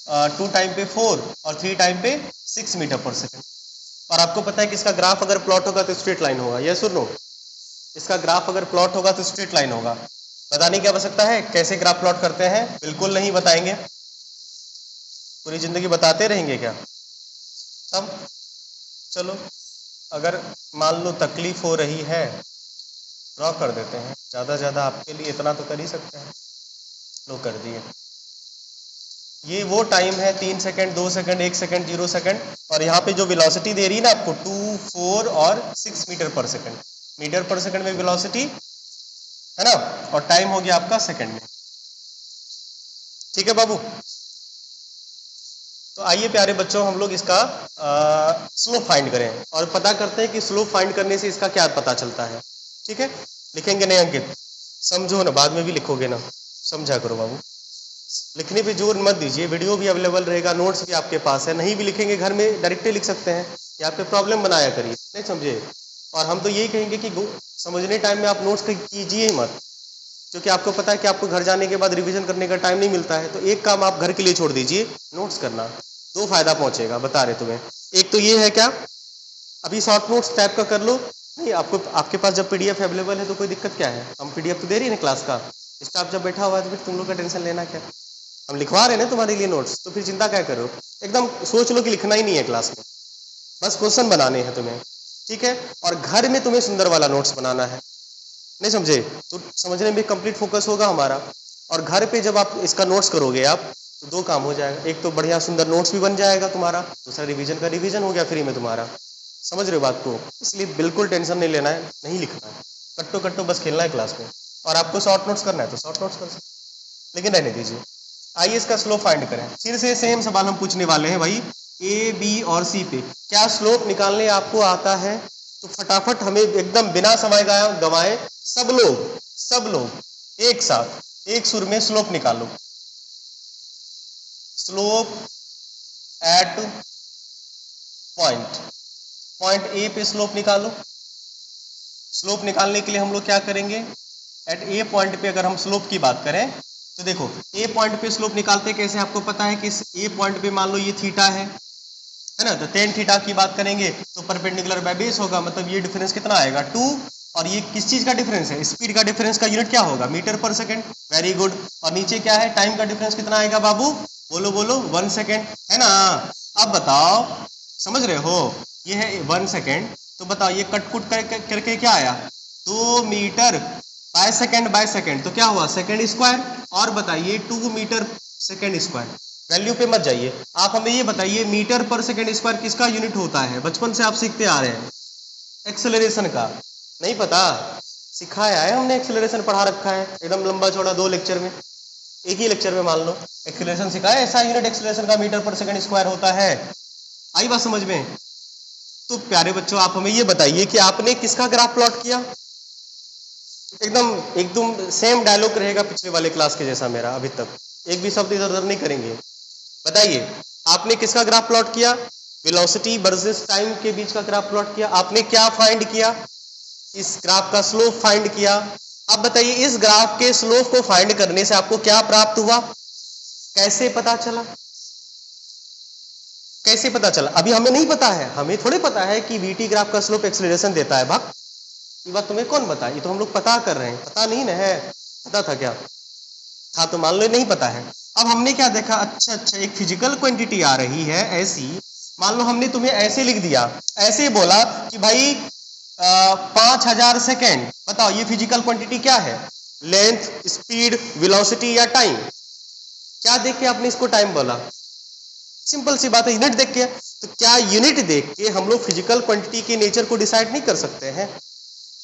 2 time पे 4 और 3 time पे 6 मीटर पर सेकेंड। और आपको पता है कि इसका ग्राफ अगर प्लॉट होगा तो स्ट्रेट लाइन होगा, यस और नो? इसका ग्राफ अगर प्लॉट होगा तो स्ट्रेट लाइन होगा। बताने की आवश्यकता है कैसे ग्राफ प्लॉट करते हैं? बिल्कुल नहीं बताएंगे। पूरी जिंदगी बताते रहेंगे क्या सब? चलो, अगर मान लो तकलीफ हो रही है, ड्रॉ कर देते हैं। ज़्यादा ज़्यादा आपके लिए इतना तो कर ही सकते हैं। लो कर दिए। ये वो टाइम है 3 सेकंड, 2 सेकंड, 1 सेकंड, 0 सेकंड। और यहाँ पे जो वेलोसिटी दे रही है ना आपको 2, 4 और 6 मीटर पर सेकंड। मीटर पर सेकंड में वेलोसिटी है ना, और टाइम हो गया आपका सेकंड में। ठीक है बाबू? तो आइए प्यारे बच्चों, हम लोग इसका स्लोप फाइंड करें और पता करते हैं कि स्लोप फाइंड करने से इसका क्या पता चलता है। ठीक है? लिखेंगे नहीं अंकित? समझो ना, बाद में भी लिखोगे ना, समझा करो बाबू। लिखने पे जोर मत दीजिए, वीडियो भी अवेलेबल रहेगा, नोट्स भी आपके पास है। नहीं भी लिखेंगे घर में डायरेक्टली लिख सकते हैं, यहाँ पे प्रॉब्लम बनाया करिए, नहीं समझे? और हम तो यही कहेंगे कि समझने टाइम में आप नोट्स कीजिए ही मत, क्योंकि आपको पता है कि आपको घर जाने के बाद रिवीजन करने का टाइम नहीं मिलता है। तो एक काम आप घर के लिए छोड़ दीजिए, नोट्स करना। 2 फायदा पहुंचेगा, बता रहे तुम्हें। एक तो ये है, क्या अभी शॉर्ट नोट्स टाइप का कर लो। नहीं, आपको आपके पास जब पीडीएफ अवेलेबल है तो कोई दिक्कत क्या है? हम पीडीएफ तो दे रही है ना क्लास का, स्टाफ जब बैठा हुआ है तो फिर तुम लोग का टेंशन लेना क्या? हम लिखवा रहे हैं ना तुम्हारे लिए नोट्स, तो फिर चिंता क्या करो? एकदम सोच लो कि लिखना ही नहीं है क्लास में, बस क्वेश्चन बनाने हैं तुम्हें। ठीक है? और घर में तुम्हें सुंदर वाला नोट्स बनाना है, नहीं समझे? तो समझने में कंप्लीट फोकस होगा हमारा। और घर पे जब आप इसका नोट्स करोगे आप, तो 2 काम हो जाएगा। एक तो बढ़िया सुंदर नोट्स भी बन जाएगा तुम्हारा, दूसरा रिवीजन का रिवीजन हो गया फ्री में तुम्हारा। समझ रहे हो बात को? इसलिए बिल्कुल टेंशन नहीं लेना है, नहीं लिखना है, कट्टो कट्टो बस खेलना है क्लास में। और आपको शॉर्ट नोट्स करना है तो शॉर्ट नोट्स कर सकते, लेकिन रहने दीजिए। आइए इसका स्लोप फाइंड करें। फिर से सेम सवाल हम पूछने वाले हैं भाई, ए, बी और सी पे क्या स्लोप निकालने आपको आता है? तो फटाफट हमें एकदम बिना समय गवाए सब लोग एक साथ एक सुर में स्लोप निकालो। स्लोप एट पॉइंट ए पे स्लोप निकालो। स्लोप निकालने के लिए हम लोग क्या करेंगे? एट ए पॉइंट पे अगर हम स्लोप की बात करें तो देखो, ए पॉइंट पे स्लोप निकालते कैसे? आपको पता है कि ए पॉइंट पे मान लो ये थीटा है ना, तो टेन थीटा की बात करेंगे तो परपेंडिकुलर बाय बेस होगा, मतलब ये डिफरेंस कितना आएगा? 2। और ये किस चीज का डिफरेंस है? स्पीड का डिफरेंस का यूनिट क्या होगा? मीटर पर सेकंड। Very good. और नीचे क्या है? टाइम का डिफरेंस कितना आएगा बाबू? बोलो बोलो, 1 सेकेंड, है ना? अब बताओ, समझ रहे हो? ये है 1 सेकेंड, तो बताओ ये कटकुट करके क्या आया? 2 मीटर बाय सेकेंड, तो क्या हुआ? Second square. और बताइए 2 मीटर सेकेंड स्क्वायर। वैल्यू पे मत जाइए, आप हमें ये बताइए मीटर पर सेकेंड स्क्वायर किसका यूनिट होता है? बचपन से आप सीखते आ रहे हैं, एक्सेलरेशन का। नहीं पता? सिखाया है हमने, एक्सेलरेशन पढ़ा रखा है एकदम लंबा चौड़ा 2 लेक्चर में, एक ही लेक्चर में मान लो एक्सेलरेशन सिखाया। ऐसा यूनिट एक्सेलरेशन का मीटर पर सेकेंड स्क्वायर होता है। आई बात समझ में? तो प्यारे बच्चों, आप हमें ये बताइए कि आपने किसका ग्राफ प्लॉट किया? एकदम सेम डायलॉग रहेगा पिछले वाले क्लास के जैसा मेरा अभी तक, एक भी शब्द इधर उधर नहीं करेंगे। बताइए आपने किसका ग्राफ प्लॉट किया? वेलोसिटी वर्सेस टाइम के बीच का ग्राफ प्लॉट किया। आपने क्या फाइंड किया? इस ग्राफ का स्लोप फाइंड किया। अब बताइए इस ग्राफ के स्लोप को फाइंड करने से आपको क्या प्राप्त हुआ? कैसे पता चला? कैसे पता चला? अभी हमें नहीं पता है, हमें थोड़े पता है कि वीटी ग्राफ का स्लोप एक्सेलरेशन देता है। भाग, ये बात तुम्हें कौन बताए? ये तो हम लोग पता कर रहे हैं। पता नहीं ना है, पता था क्या? था तो मान लो नहीं पता है। अब हमने क्या देखा? अच्छा, एक फिजिकल क्वांटिटी आ रही है ऐसी, मान लो हमने तुम्हें ऐसे लिख दिया, ऐसे बोला कि भाई 5000 सेकेंड। बताओ ये फिजिकल क्वांटिटी क्या है? लेंथ, स्पीड, वेलोसिटी या टाइम? क्या देख के आपने इसको टाइम बोला? सिंपल सी बात है, यूनिट देख के। तो क्या यूनिट देख के हम लोग फिजिकल क्वांटिटी के नेचर को डिसाइड नहीं कर सकते हैं?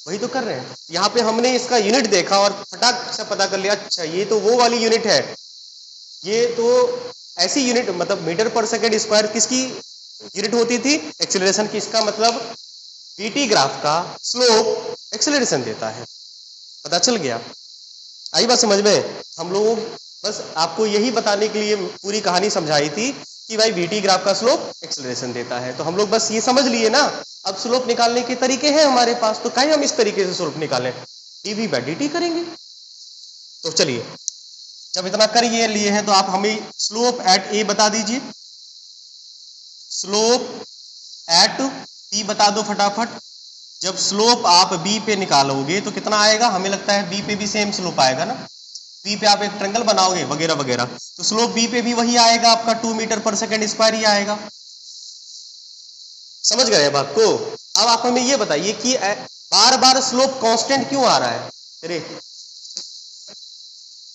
वही तो कर रहे हैं। यहाँ पे हमने इसका यूनिट देखा और फटाक से पता कर लिया, अच्छा ये तो वो वाली यूनिट है, ये तो ऐसी यूनिट, मतलब मीटर पर सेकेंड स्क्वायर किसकी यूनिट होती थी? एक्सेलरेशन की। इसका मतलब वीटी ग्राफ का स्लोप एक्सेलरेशन देता है। पता चल गया? आई बात समझ में? हम लोग बस आपको यही बताने के लिए पूरी कहानी समझाई थी कि भाई वीटी ग्राफ का स्लोप एक्सेलरेशन देता है। तो हम लोग बस ये समझ लिए ना। अब स्लोप निकालने के तरीके हैं हमारे पास, तो कहीं हम इस तरीके से स्लोप निकालें, डीवी बाय डीटी करेंगे। तो चलिए जब इतना कर ये लिए हैं तो आप हमें स्लोप एट ए बता दीजिए, स्लोप एट बी बता दो फटाफट। जब स्लोप आप बी पे निकालोगे तो कितना आएगा? हमें लगता है बी पे भी सेम स्लोप आएगा ना, बी पे आप एक ट्रायंगल बनाओगे वगैरह वगैरह, तो स्लोप बी पे भी वही आएगा, आपका 2 मीटर पर सेकेंड स्क्वायर ही आएगा। समझ गए बात को? अब आप हमें ये बताइए कि बार बार स्लोप कांस्टेंट क्यों आ रहा है? अरे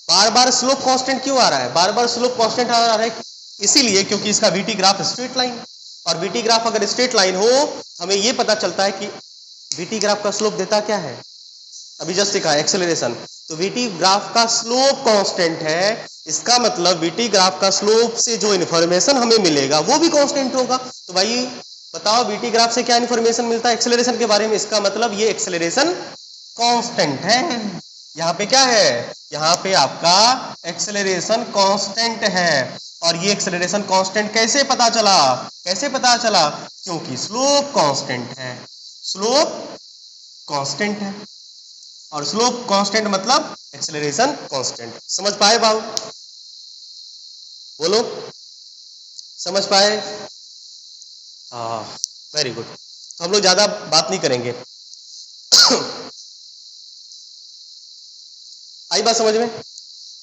बार बार स्लोप कांस्टेंट क्यों आ रहा है? बार बार स्लोप कांस्टेंट आ रहा है इसीलिए क्योंकि इसका वीटी ग्राफ स्ट्रेट लाइन, और वीटी ग्राफ अगर स्ट्रेट लाइन हो, हमें ये पता चलता है कि वीटी ग्राफ का स्लोप देता क्या है, अभी जस्ट सीखा एक्सेलरेशन। तो वीटी ग्राफ का स्लोप कांस्टेंट है, इसका मतलब वीटी ग्राफ का स्लोप से जो इन्फॉर्मेशन हमें मिलेगा वो भी कांस्टेंट होगा। तो भाई बताओ वीटी ग्राफ से क्या इन्फॉर्मेशन मिलता है एक्सेलरेशन के बारे में? इसका मतलब ये एक्सेलरेशन कांस्टेंट है। यहाँ पे क्या है? यहाँ पे आपका एक्सेलरेशन कांस्टेंट है। और ये एक्सेलरेशन कांस्टेंट कैसे पता चला? कैसे पता चला? क्योंकि स्लोप कांस्टेंट है, स्लोप कांस्टेंट है, और स्लोप कांस्टेंट मतलब एक्सेलरेशन कांस्टेंट। समझ पाए बाबू? बोलो, समझ पाए? हाँ, वेरी गुड। तो हम लोग ज्यादा बात नहीं करेंगे। आई बात समझ में?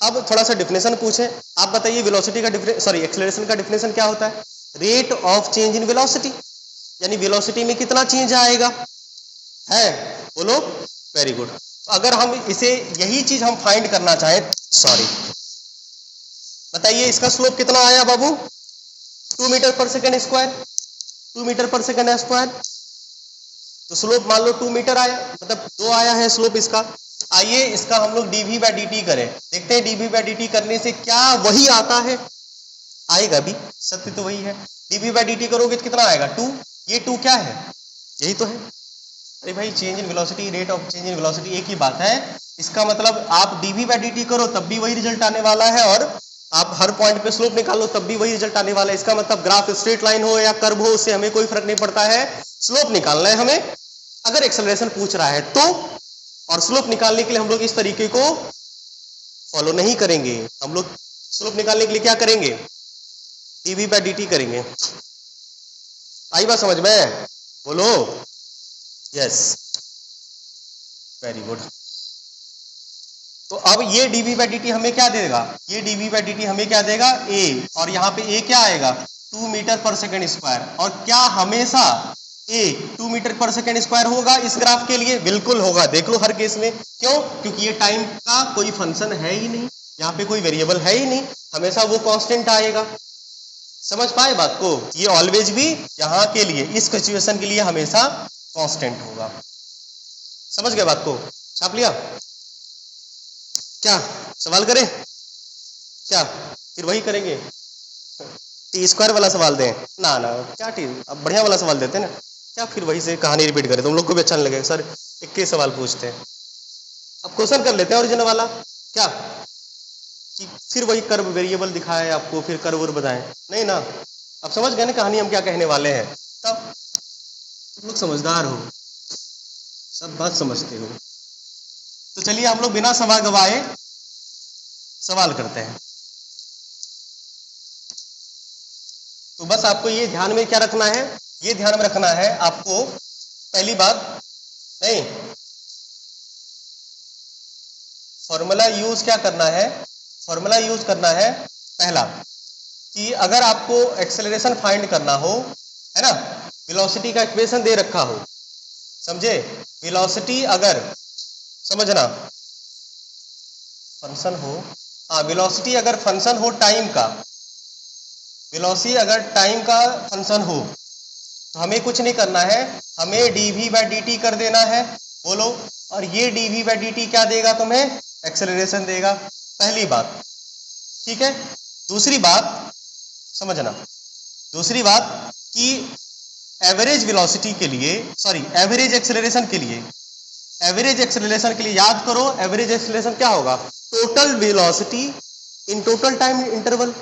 अब थोड़ा सा डिफिनेशन पूछे, आप बताइए वेलोसिटी का एक्सेलरेशन का डिफिनेशन क्या होता है? Rate of change in velocity, यानी वेलोसिटी में कितना चेंज आएगा, है? बोलो, वेरी गुड। अगर हम इसे यही चीज हम फाइंड करना चाहें, बताइए इसका स्लोप कितना आया बाबू? 2 मीटर पर सेकेंड स्क्वायर, 2 मीटर पर सेकेंड स्क्वायर। तो स्लोप मान लो 2 मीटर आया, मतलब 2 आया है स्लोप इसका। आइए इसका हम लोग dv बाई dt करें, देखते हैं dv बाई dt करने से क्या वही आता है, आएगा भी, सत्य तो वही है। dv बाई dt करोगे तो कितना आएगा? 2। ये 2 क्या है? यही तो है। अरे भाई change in velocity, rate of change in velocity एक ही बात है। इसका मतलब आप dv बाई dt करो तब भी वही रिजल्ट आने वाला है, और आप हर पॉइंट पे स्लोप निकालो तब भी वही रिजल्ट आने वाला है। इसका मतलब ग्राफ स्ट्रेट लाइन हो या कर्व हो, उससे हमें कोई फर्क नहीं पड़ता है, स्लोप निकालना है हमें। अगर एक्सेलरेशन पूछ रहा है तो, और स्लोप निकालने के लिए हम लोग इस तरीके को फॉलो नहीं करेंगे। हम लोग स्लोप निकालने के लिए क्या करेंगे? dv बाई dt करेंगे। आई बात समझ में? बोलो, यस, वेरी गुड। तो अब ये dv बाई dt हमें क्या देगा? ये dv बाई dt हमें क्या देगा? a, और यहाँ पे a क्या आएगा? 2 मीटर पर सेकेंड स्क्वायर। और क्या हमेशा a 2 मीटर पर सेकेंड स्क्वायर होगा इस ग्राफ के लिए? बिल्कुल होगा, देख लो हर केस में। क्यों? क्योंकि ये टाइम का कोई फंक्शन है ही नहीं, यहाँ पे कोई वेरिएबल है ही नहीं, हमेशा वो कांस्टेंट आएगा। समझ पाए बात को? ये ऑलवेज भी यहाँ के लिए, इस सिचुएशन के लिए हमेशा कांस्टेंट होगा। समझ गए बात को? छाप लिया? क्या सवाल करें? क्या फिर वही करेंगे? टी स्क्वायर वाला सवाल दें? ना ना, क्या टी, अब बढ़िया वाला सवाल देते हैं ना, क्या फिर वही से कहानी रिपीट करें? तुम लोग को भी अच्छा नहीं लगेगा सर 21 सवाल पूछते हैं। अब क्वेश्चन कर लेते हैं ओरिजिनल वाला, क्या कि फिर वही कर्व वेरिएबल दिखाए आपको, फिर कर्व बताएं? नहीं ना, अब समझ गए ना कहानी हम क्या कहने वाले हैं? तब तुम लोग समझदार हो, सब बात समझते हो। तो चलिए हम लोग बिना समय गवाए सवाल करते हैं। तो बस आपको ये ध्यान में क्या रखना है? ये ध्यान में रखना है आपको, पहली बात नहीं, फॉर्मूला यूज क्या करना है? फॉर्मूला यूज करना है पहला, कि अगर आपको एक्सेलरेशन फाइंड करना हो, है ना, वेलोसिटी का इक्वेशन दे रखा हो, समझे? वेलोसिटी अगर, समझना, फंक्शन हो, हाँ वेलोसिटी अगर फंक्शन हो टाइम का, वेलोसिटी अगर टाइम का फंक्शन हो, तो हमें कुछ नहीं करना है, हमें dv बाई dt कर देना है। बोलो, और ये dv बाई dt क्या देगा तुम्हें? एक्सेलरेशन देगा। पहली बात, ठीक है। दूसरी बात समझना, दूसरी बात कि एवरेज वेलोसिटी के लिए, एवरेज एक्सेलरेशन के लिए, एवरेज एक्सेलरेशन के लिए याद करो, एवरेज एक्सेलरेशन क्या होगा? Total velocity in total time interval,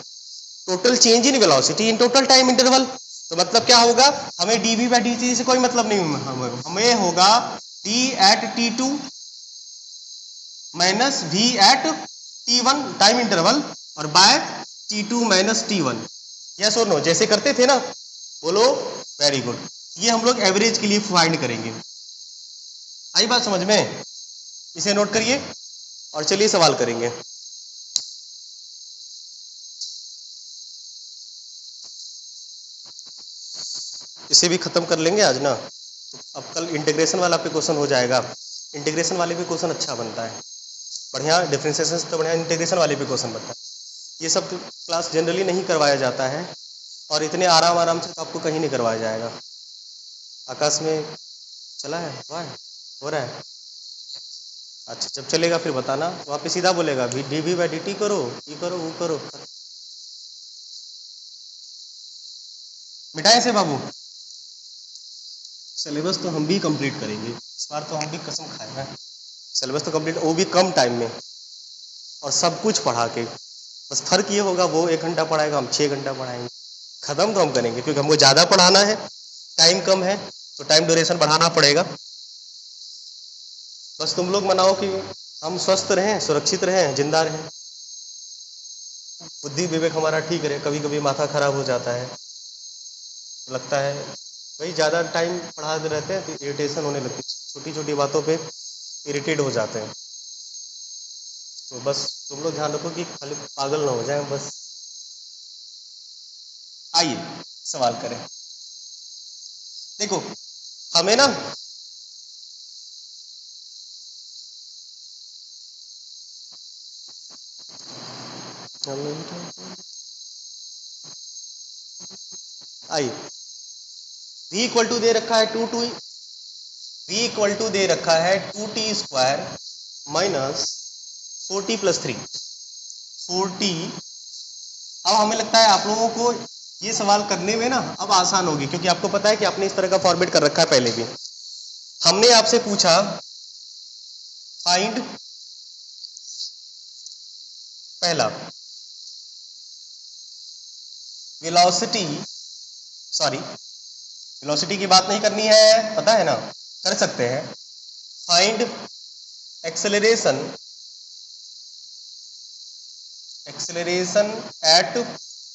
total change in velocity in total time interval. तो मतलब क्या होगा? हमें dv बाई dt से कोई मतलब नहीं, हमें होगा d at t2 minus v at t1 time interval और by t2 minus t1। Yes और नो, जैसे करते थे ना, बोलो वेरी गुड। ये हम लोग एवरेज के लिए फाइंड करेंगे। आई बात समझ में? इसे नोट करिए और चलिए सवाल करेंगे। इसे भी खत्म कर लेंगे आज ना, अब कल इंटीग्रेशन वाला पे क्वेश्चन हो जाएगा। इंटीग्रेशन वाले भी क्वेश्चन अच्छा बनता है, बढ़िया डिफरेंशिएशन से तो बढ़िया इंटीग्रेशन वाले भी क्वेश्चन बनता है। ये सब क्लास जनरली नहीं करवाया जाता है और इतने आराम आराम से तो आपको कहीं नहीं करवाया जाएगा। आकाश में चला है, हुआ है, हो रहा है। अच्छा, जब चलेगा फिर बताना, वहाँ पे सीधा बोलेगा D V by D T करो, ये करो, वो करो। मिटाए से बाबू, सिलेबस तो हम भी कंप्लीट करेंगे इस बार, तो हम भी कसम खाए हैं। सिलेबस तो कंप्लीट, वो भी कम टाइम में और सब कुछ पढ़ा के। बस फर्क ये होगा, वो 1 घंटा पढ़ाएगा, हम 6 घंटा पढ़ाएंगे। खत्म तो हम करेंगे क्योंकि हमको ज़्यादा पढ़ाना है, टाइम कम है, तो टाइम ड्यूरेशन बढ़ाना पड़ेगा। बस तुम लोग मनाओ कि हम स्वस्थ रहें, सुरक्षित रहें, जिंदा रहें, बुद्धि विवेक हमारा ठीक रहे। कभी कभी माथा खराब हो जाता है, लगता है भाई ज़्यादा टाइम पढ़ाते रहते हैं तो इरिटेशन होने लगती है, छोटी छोटी बातों पे इरिटेट हो जाते हैं। तो बस तुम लोग ध्यान रखो कि खाली पागल ना हो जाए बस। आइए सवाल करें। देखो हमें ना आइए, v इक्वल टू दे रखा है 2t² माइनस 4t + 3 40। अब हमें लगता है आप लोगों को ये सवाल करने में ना अब आसान होगी, क्योंकि आपको पता है कि आपने इस तरह का फॉर्मेट कर रखा है पहले भी। हमने आपसे पूछा फाइंड, पहला वेलोसिटी की बात नहीं करनी है, पता है ना, कर सकते हैं। फाइंड एक्सेलरेशन एट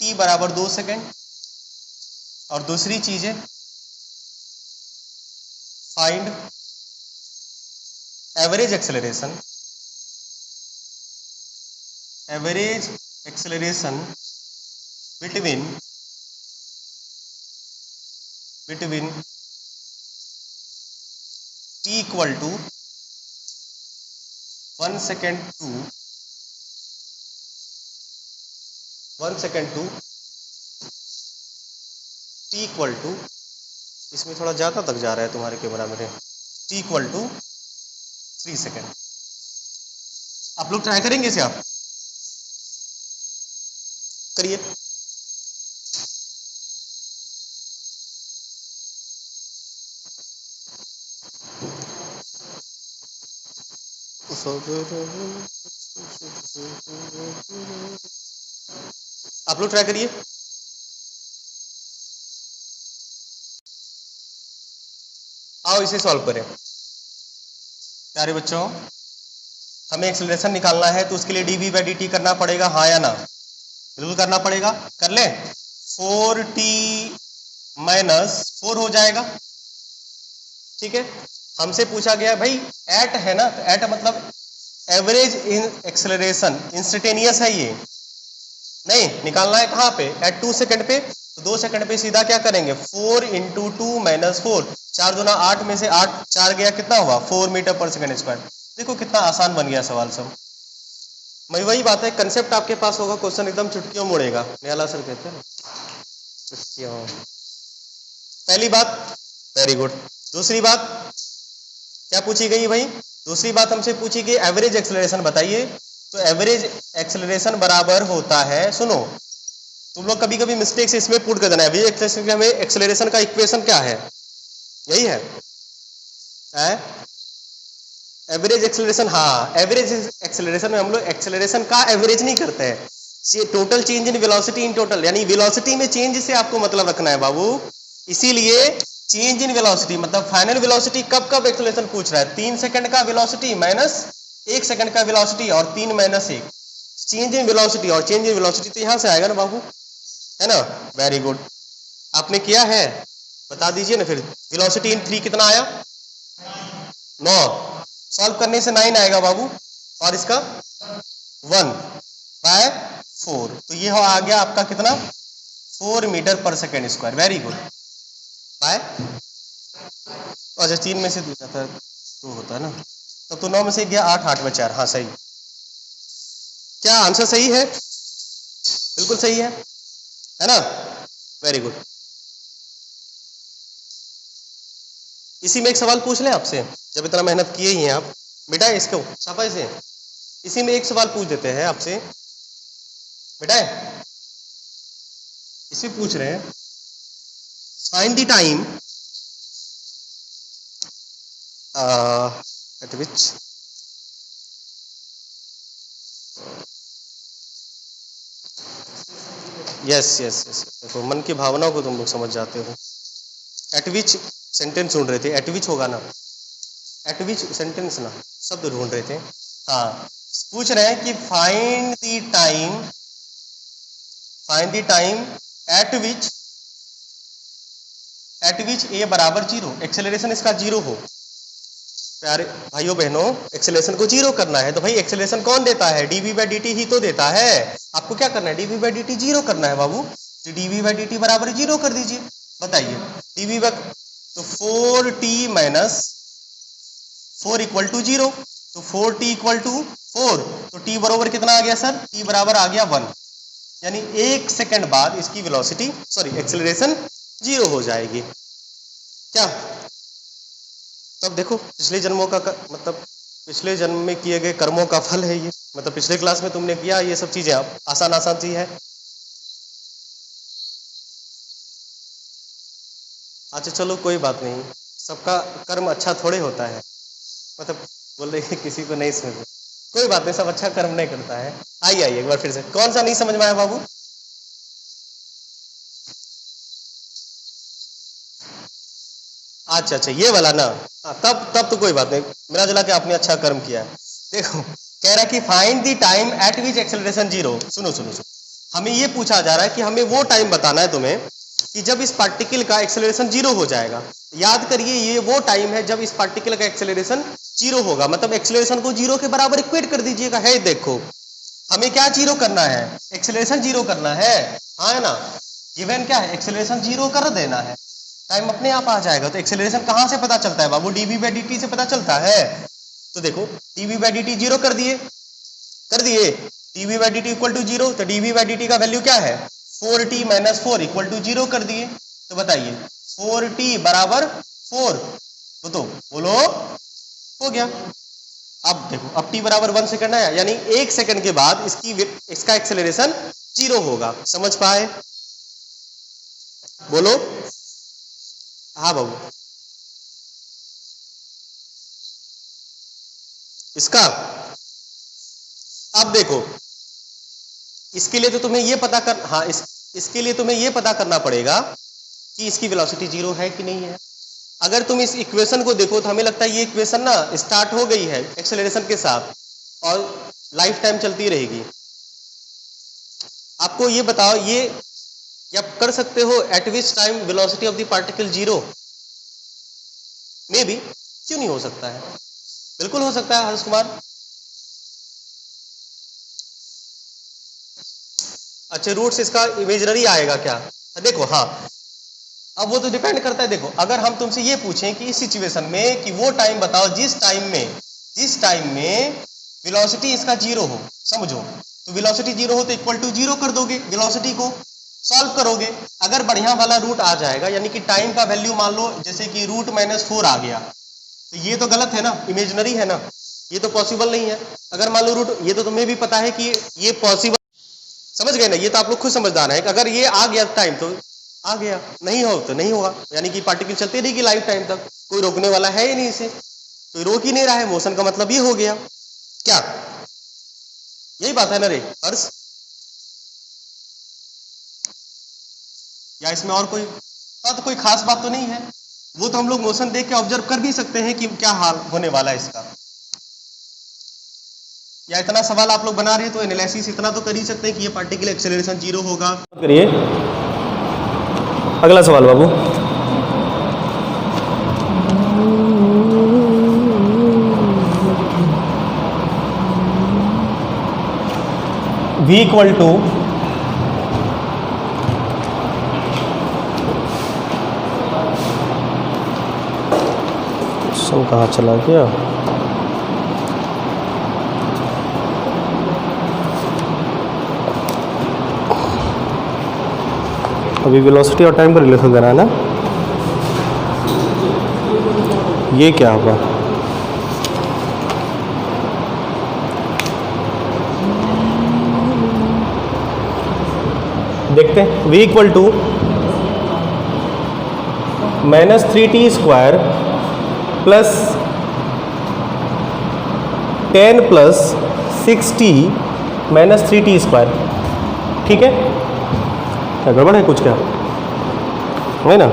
t बराबर 2 सेकेंड। और दूसरी चीज है find average acceleration between t equal to 1 second to t equal to, इसमें थोड़ा ज़्यादा तक जा रहा है तुम्हारे कैमरा में, t इक्वल टू 3 सेकेंड। आप लोग ट्राई करेंगे इसे, आप करिए। आप लोग ट्राई करिए। आओ इसे सॉल्व करें। प्यारे बच्चों, हमें एक्सेलरेशन निकालना है तो उसके लिए D V by D T करना पड़ेगा, हाँ या ना? बिल्कुल करना पड़ेगा, कर ले। 4t - 4 हो जाएगा, ठीक है। हमसे पूछा गया भाई एट है ना, तो एट मतलब एवरेज इन एक्सेलरेशन, इंस्टेंटेनियस है ये, नहीं निकालना है कहाँ पे, एट 2 सेकंड पे। तो 2 सेकंड पे सीधा क्या करेंगे, 4 × 2 - 4, 4 दूना 8 में से 8 4 गया, कितना हुआ 4 मीटर पर सेकंड स्क्वायर। देखो कितना आसान बन गया सवाल सब। मैं वही बात है, कंसेप्ट आपके पास होगा, क्वेश्चन एकदम चुटकियों मुड़ेगा, नियाला सर कहते हैं ना, चुटकियों। पहली बात, वेरी गुड। दूसरी बात क्या पूछी गई भाई, दूसरी बात हमसे पूछी गई एवरेज एक्सेलरेशन बताइए। तो एवरेज एक्सेलरेशन बराबर होता है, सुनो तुम लोग कभी कभी मिस्टेक से इसमें पुट कर देना, एवरेज एक्सेलरेशन, हमें एक्सेलरेशन का इक्वेशन क्या है, यही है एवरेज एक्सेलरेशन। हाँ, एवरेज एक्सेलरेशन में हम लोग एक्सेलरेशन का एवरेज नहीं करते हैं, total change in velocity in total, यानी वेलोसिटी में चेंज से आपको मतलब रखना है बाबू। इसीलिए चेंज इन वेलोसिटी मतलब फाइनल वेलोसिटी कब कब एक्सेलरेशन पूछ रहा है, 3 सेकंड का वेलोसिटी माइनस 1 सेकंड का वेलोसिटी, और 3 - 1। चेंज इन वेलोसिटी, और चेंज इन वेलोसिटी तो यहाँ से आएगा ना बाबू, है ना। वेरी गुड, आपने किया है, बता दीजिए ना फिर। वेलोसिटी इन 3 कितना आया? 9। सॉल्व करने से 9 आएगा बाबू, और इसका 1/4, तो ये हो आ गया आपका कितना? 4 मीटर पर second square. Very good. Bye, अच्छा 3 में से 2 जाता है, 2 होता है ना, तब तो 9 में से गया 8, 8 में 4। हाँ सही, क्या आंसर सही है? बिल्कुल सही है ना। Very good. इसी में एक सवाल पूछ लें आपसे, जब इतना मेहनत किए ही हैं आप, बेटा इसको साफा से इसी में एक सवाल पूछ देते हैं आपसे, बेटा इसमें पूछ रहे हैं, find the time at which yes yes yes, देखो मन की भावनाओं को तुम लोग समझ जाते हो। एट विच सेंटेंस ढूंढ रहे थे, एट विच होगा ना, एट विच सेंटेंस ना, शब्द ढूंढ रहे थे। हाँ, पूछ रहे हैं कि find the time at which a बराबर 0, एक्सेलरेशन इसका 0 हो। प्यारे भाइयों बहनों, एक्सेलरेशन को 0 करना है, तो भाई एक्सेलरेशन कौन देता है? dv/dt ही तो देता है। आपको क्या करना है? dv/dt 0 करना है बाबू, तो dv/dt बराबर 0 कर दीजिए। बताइए dv, तो 4t माइनस 4 इक्वल टू 0, तो 4t इक्वल टू 4, तो t बराबर कितना आ गया सर? t बराबर आ गया 1, यानी 1 सेकंड बाद इसकी वेलोसिटी एक्सेलरेशन 0 हो जाएगी। क्या तब देखो पिछले जन्मों का मतलब पिछले जन्म में किए गए कर्मों का फल है ये, मतलब पिछले क्लास में तुमने किया ये सब चीजें, आप आसान सी है। अच्छा चलो कोई बात नहीं, सबका कर्म अच्छा थोड़े होता है, मतलब बोल रहे किसी को नहीं समझ, कोई बात नहीं, सब अच्छा कर्म नहीं करता है। आइए एक बार फिर से, कौन सा नहीं समझ में आया बाबू? अच्छा ये वाला ना। तब तो कोई बात नहीं, मेरा जला के आपने अच्छा कर्म किया है। देखो कह रहा है कि find the time at which acceleration 0। सुनो सुनो सुनो, हमें ये पूछा जा रहा है कि हमें वो टाइम बताना है तुम्हें कि जब इस पार्टिकल का एक्सेलरेशन 0 हो जाएगा। याद करिए ये वो टाइम है जब इस पार्टिकल का एक्सेलरेशन 0 होगा, मतलब एक्सेलरेशन को 0 के बराबर इक्वेट कर दीजिएगा। है देखो हमें क्या 0 करना है? एक्सेलरेशन 0 करना है, हाँ है ना। गिवन क्या है? एक्सेलरेशन 0 कर देना है, टाइम अपने आप आ जाएगा। तो एक्सेलरेशन कहां से पता चलता है बाबू? dv/dt से पता चलता है। तो देखो dv/dt 0 कर दिए dv/dt इक्वल टू 0, तो dv/dt का वैल्यू क्या है? 4t माइनस 4 इक्वल टू 0 कर दिए। तो बताइए 4t बराबर 4, तो बोलो हो गया। अब देखो अब t बराबर 1 सेकंड है, यानी 1 सेकंड के बाद इसका एक्सेलरेशन 0 होगा। समझ पाए? बोलो हाँ बाबू। इसका अब देखो, इसके लिए तो तुम्हें ये पता कर, हाँ इसके लिए तुम्हें ये पता करना पड़ेगा कि इसकी वेलोसिटी 0 है कि नहीं है। अगर तुम इस इक्वेशन को देखो तो हमें लगता है ये इक्वेशन ना स्टार्ट हो गई है एक्सेलरेशन के साथ और लाइफ टाइम चलती रहेगी। आपको ये बताओ, ये आप कर सकते हो eight which time velocity of the particle 0? May be, क्यों नहीं हो सकता है? बिल्कुल हो सकता है हर्ष कुमार। अच्छा रूट्स इसका इमेजिनरी आएगा क्या? देखो हाँ, अब वो तो डिपेंड करता है। देखो अगर हम तुमसे ये पूछें कि इस सिचुएशन में कि वो टाइम बताओ जिस टाइम में वेलोसिटी इसका 0 हो, समझो, तो वेलोसिटी 0 हो तो इक्वल टू 0 कर दोगे, वेलोसिटी को सॉल्व करोगे। अगर बढ़िया वाला रूट आ जाएगा, यानी कि टाइम का वैल्यू मान लो जैसे कि √-4 आ गया, तो ये तो गलत है ना, इमेजिनरी है ना, ये तो पॉसिबल नहीं है। अगर मान लो रूट, ये तो तुम्हें भी पता है कि ये पॉसिबल, समझ गए ना, ये तो आप लोग खुद समझदार है कि अगर ये आ गया टाइम तो आ गया, नहीं हो तो नहीं होगा, यानी कि पार्टिकल चलती रहेगी लाइफ टाइम तक, कोई रोकने वाला है ही नहीं इसे, तो रोक ही नहीं रहा है, मोशन का मतलब ये हो गया। क्या यही बात है ना रे हर्ष? या इसमें और कोई बात, कोई खास बात तो नहीं है? वो तो हम लोग मोशन देख के ऑब्जर्व कर भी सकते हैं कि क्या हाल होने वाला है इसका। या इतना सवाल आप लोग बना रहे हैं तो एनालिसिस इतना तो कर ही सकते हैं कि ये पार्टिकल एक्सेलरेशन 0 होगा। करिए अगला सवाल बाबू। V इक्वल टू कहाँ चला गया? अभी वेलोसिटी और टाइम का रिलेशन देना है ना। ये क्या होगा? देखते हैं। v equal to -3t² plus 10 plus 6t -3t²। ठीक है, क्या गड़बड़ है कुछ? क्या है ना,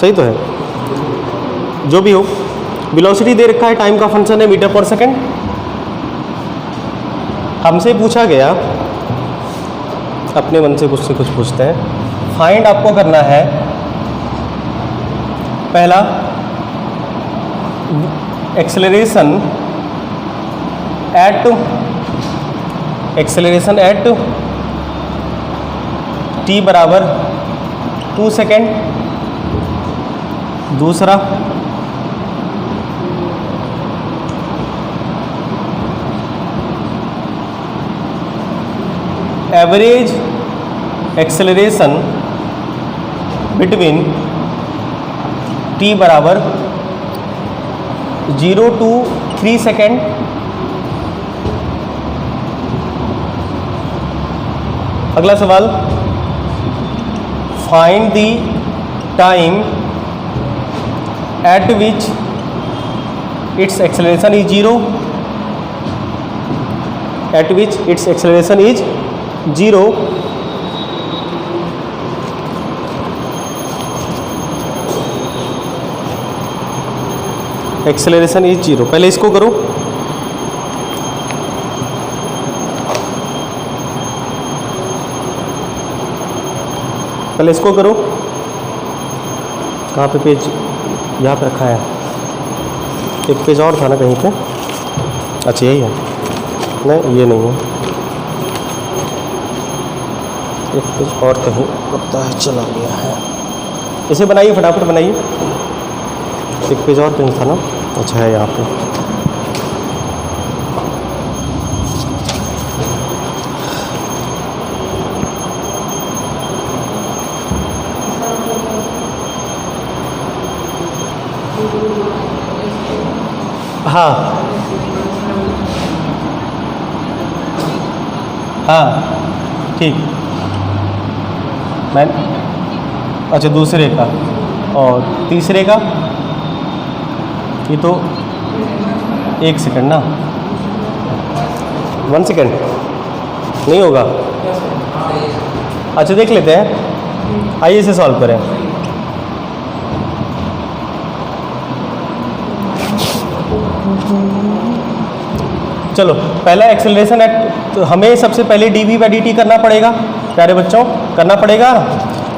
सही तो है। जो भी हो, वेलोसिटी दे रखा है, टाइम का फंक्शन है मीटर पर सेकंड। हमसे पूछा गया, अपने मन से कुछ पूछते हैं। फाइंड आपको करना है पहला एक्सेलरेशन एट t बराबर 2 सेकेंड। दूसरा एवरेज एक्सेलरेशन बिटवीन t बराबर 0 to 3 सेकेंड। अगला सवाल, find the time at which it's acceleration is 0, eight which it's acceleration is 0। Acceleration is 0। पहले इसको करो। पहले इसको करो। कहाँ पे पेज? यहाँ पे रखा है। एक पेज और था ना कहीं पे। अच्छा यही है? नहीं ये नहीं है, एक पेज और कहीं लगता है चला गया है। इसे बनाइए, फटाफट बनाइए। एक पेज और कहीं था ना। अच्छा है यहाँ पे। हाँ हाँ ठीक। मैं अच्छा दूसरे का और तीसरे का, ये तो 1 सेकंड ना, 1 सेकंड नहीं होगा। अच्छा देख लेते हैं, आइए इसे सॉल्व करें। चलो पहला एक्सेलरेशन एट, तो हमें सबसे पहले dv/dt करना पड़ेगा प्यारे बच्चों, करना पड़ेगा।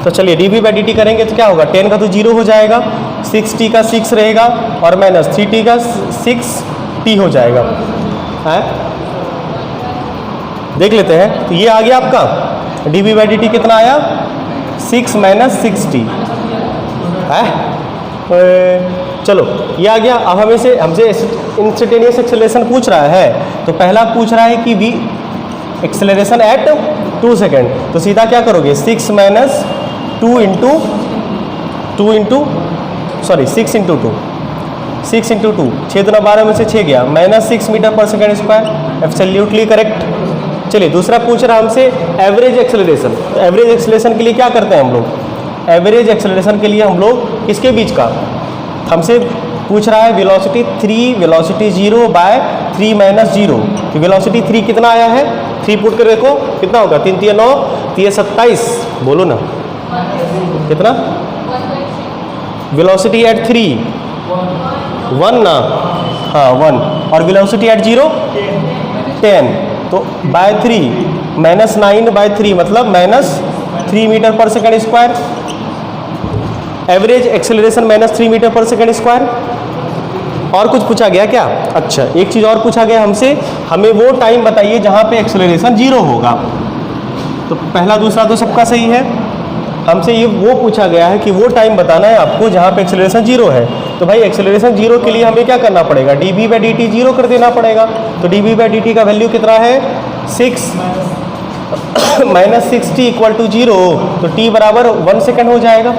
तो चलिए dv/dt करेंगे तो क्या होगा, 10 का तो 0 हो जाएगा, 6t का 6 रहेगा और -3t का 6t हो जाएगा। है देख लेते हैं। तो ये आ गया आपका dv/dt कितना आया, 6 - 6t है। चलो ये आ गया। अब हमसे इंस्टेंटेनियस एक्सेलरेशन पूछ रहा है, तो पहला पूछ रहा है कि v एक्सेलरेशन एट 2 सेकेंड। तो सीधा क्या करोगे, 6 × 2 सॉरी 6 × 2 6 × 2 6 × 12 में से 6 गया, -6 मीटर पर सेकेंड स्क्वायर। Absolutely correct. चलिए दूसरा पूछ रहा है हमसे एवरेज एक्सेलरेशन। तो एवरेज एक्सेलरेशन के लिए क्या करते हैं हम लोग, एवरेज एक्सेलरेशन के लिए हम लोग किसके बीच का, हमसे पूछ रहा है वेलोसिटी 3 वेलोसिटी 0/3 - 0। तो वेलोसिटी 3 कितना आया है, 3 पुट कर देखो कितना होगा, 3 × 9 = 27। बोलो ना कितना, वेलोसिटी एट 3 1 ना, हाँ 1। और वेलोसिटी एट 0 10, तो बाय 3 माइनस 9/3 मतलब माइनस 3 मीटर पर second square. Average acceleration minus 3 metre पर सेकेंड स्क्वायर। और कुछ पूछा गया क्या? अच्छा, एक चीज़ और पूछा गया हमसे, हमें वो टाइम बताइए जहाँ पे एक्सेलरेशन 0 होगा। तो पहला दूसरा तो सबका सही है। हमसे ये वो पूछा गया है कि वो टाइम बताना है आपको जहाँ पे एक्सेलरेशन 0 है। तो भाई एक्सेलरेशन 0 के लिए हमें क्या करना पड़ेगा? dv/dt 0 कर देना पड़ेगा। तो dv/dt का वैल्यू कितना है? 6 माइनस 60 इक्वल टू 0। तो t बराबर 1 सेकेंड हो जाएगा।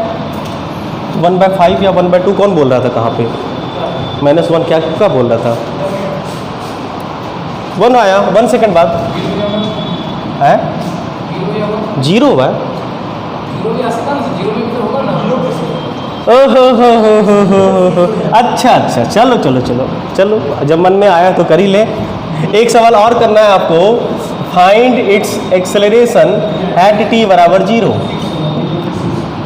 1/5 या 1/2 कौन बोल रहा था? कहाँ पे -1 क्या बोल रहा था? 1 आया 1 सेकेंड बाद है 0 हुआ। अच्छा, चलो चलो चलो चलो, जब मन में आया तो कर ही ले। एक सवाल और करना है आपको, find its acceleration at t बराबर 0।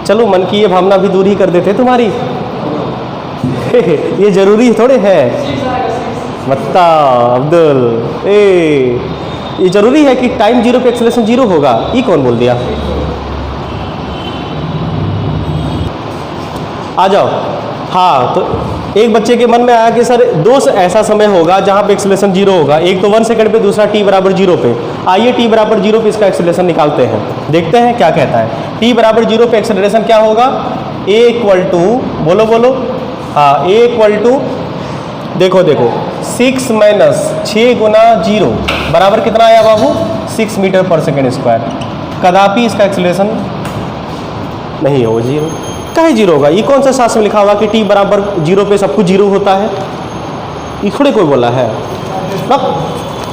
चलो, मन की ये भावना भी दूर ही कर देते तुम्हारी। ये जरूरी थोड़े है मत्ता अब्दुल, ये जरूरी है कि टाइम 0 पे एक्सेलरेशन 0 होगा? ये कौन बोल दिया? आ जाओ। हाँ, तो एक बच्चे के मन में आया कि सर दो ऐसा समय होगा जहाँ पे एक्सेलरेशन 0 होगा, एक तो 1 सेकंड पे, दूसरा t बराबर 0 पे। आइए t बराबर 0 पे इसका एक्सेलरेशन निकालते हैं, देखते हैं क्या कहता है। t बराबर 0 पे एक्सेलरेशन क्या होगा? a इक्वल टू, बोलो, हाँ, a इक्वल टू, देखो 6 माइनस 6 गुना 0 बराबर कितना आया बाबू? 6 मीटर पर सेकेंड स्क्वायर। कदापि इसका एक्सेलरेशन नहीं हो 0। काहे 0 होगा? ये कौन सा शास्त्र में लिखा हुआ कि t बराबर 0 पे सब कुछ 0 होता है? ये थोड़े कोई बोला है।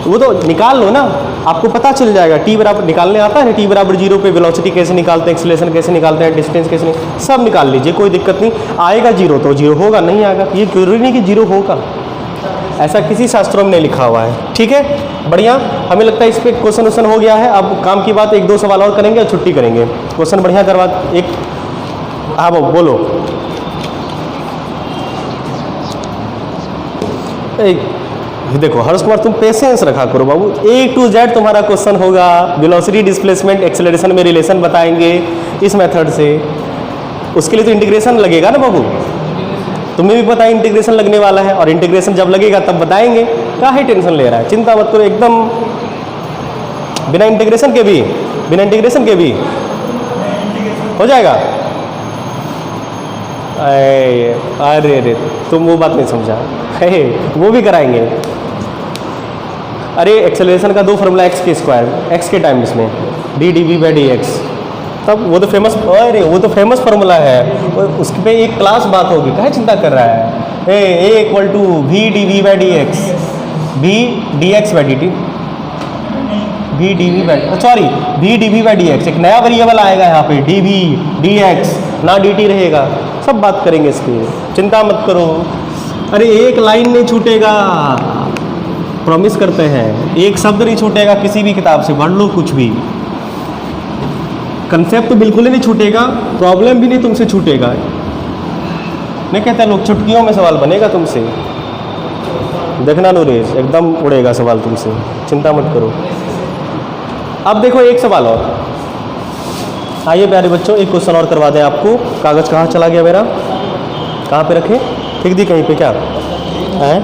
वो तो निकाल लो ना, आपको पता चल जाएगा। t बराबर निकालने आता है, t बराबर 0 पे वेलोसिटी कैसे निकालते हैं, एक्सेलरेशन कैसे निकालते हैं, डिस्टेंस कैसे नहीं, सब निकाल लीजिए, कोई दिक्कत नहीं। आएगा 0 तो 0 होगा, नहीं आएगा ये जरूरी नहीं कि 0 होगा, ऐसा किसी शास्त्रों में नहीं लिखा हुआ है। ठीक है, बढ़िया। हमें लगता है इस पर क्वेश्चन हो गया है। अब काम की बात, 1-2 सवाल और करेंगे और छुट्टी करेंगे। क्वेश्चन बढ़िया करवा एक। हाँ बोलो। देखो हर्ष कुमार, तुम पेशेंस रखा करो बाबू। A to Z तुम्हारा क्वेश्चन होगा, वेलोसिटी, डिस्प्लेसमेंट, एक्सेलरेशन में रिलेशन बताएंगे इस मेथड से। उसके लिए तो इंटीग्रेशन लगेगा ना बाबू, तुम्हें भी पता है इंटीग्रेशन लगने वाला है, और इंटीग्रेशन जब लगेगा तब बताएंगे। काहे टेंशन ले रहा है? चिंता मत करो, एकदम बिना इंटीग्रेशन के भी हो जाएगा। अरे तुम वो बात नहीं समझा, वो भी कराएंगे। अरे एक्सेलरेशन का 2 फॉर्मूला x के स्क्वायर, x के टाइम इसमें dv/dx, तब वो तो फेमस, अरे वो तो फेमस फार्मूला है, उस पे एक क्लास बात होगी, काहे चिंता कर रहा है। a equal to v dv/dx, v dx/dt, v dv/dx, एक नया वेरिएबल आएगा यहाँ पे, dv dx, ना dt रहेगा। सब बात करेंगे इस पे, चिंता मत करो। अरे एक लाइन नहीं छूटेगा, प्रॉमिस करते हैं, एक शब्द नहीं छूटेगा किसी भी किताब से, पढ़ लो कुछ भी। कंसेप्ट तो बिल्कुल ही नहीं छूटेगा, प्रॉब्लम भी नहीं तुमसे छूटेगा। नहीं कहते लोग, चुटकियों में सवाल बनेगा तुमसे, देखना नूरेश, एकदम उड़ेगा सवाल तुमसे, चिंता मत करो। अब देखो एक सवाल और, आइए प्यारे बच्चों, एक क्वेश्चन और करवा दें आपको। कागज़ कहाँ चला गया मेरा? कहाँ पे रखे? ठीक दी कहीं पे क्या है?